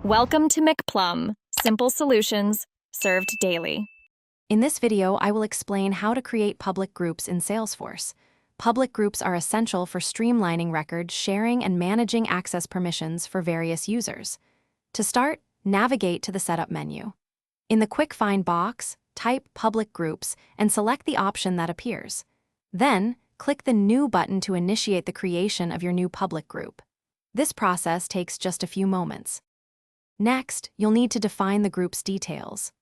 Welcome to McPlum, simple solutions served daily. In this video, I will explain how to create public groups in Salesforce. Public groups are essential for streamlining record sharing and managing access permissions for various users. To start, navigate to the Setup menu. In the Quick Find box, type Public Groups and select the option that appears. Then, click the New button to initiate the creation of your new public group. This process takes just a few moments. Next, you'll need to define the group's details.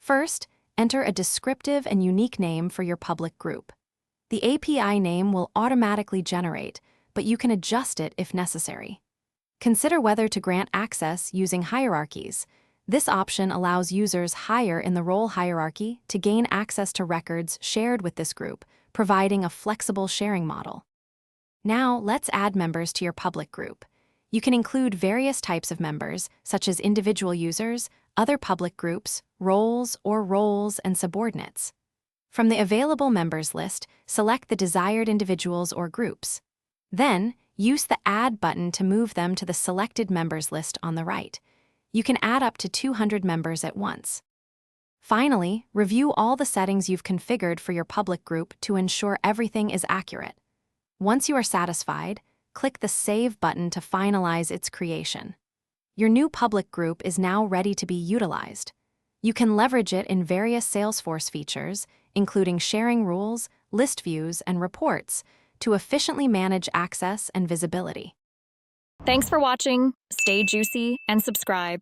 First, enter a descriptive and unique name for your public group. The API name will automatically generate, but you can adjust it if necessary. Consider whether to grant access using hierarchies. This option allows users higher in the role hierarchy to gain access to records shared with this group, providing a flexible sharing model. Now, let's add members to your public group. You can include various types of members, such as individual users, other public groups, roles and subordinates. From the available members list, select the desired individuals or groups. Then, use the Add button to move them to the selected members list on the right. You can add up to 200 members at once. Finally, review all the settings you've configured for your public group to ensure everything is accurate. Once you are satisfied, click the Save button to finalize its creation. Your new public group is now ready to be utilized. You can leverage it in various Salesforce features, including sharing rules, list views, and reports, to efficiently manage access and visibility. Thanks for watching. Stay juicy and subscribe.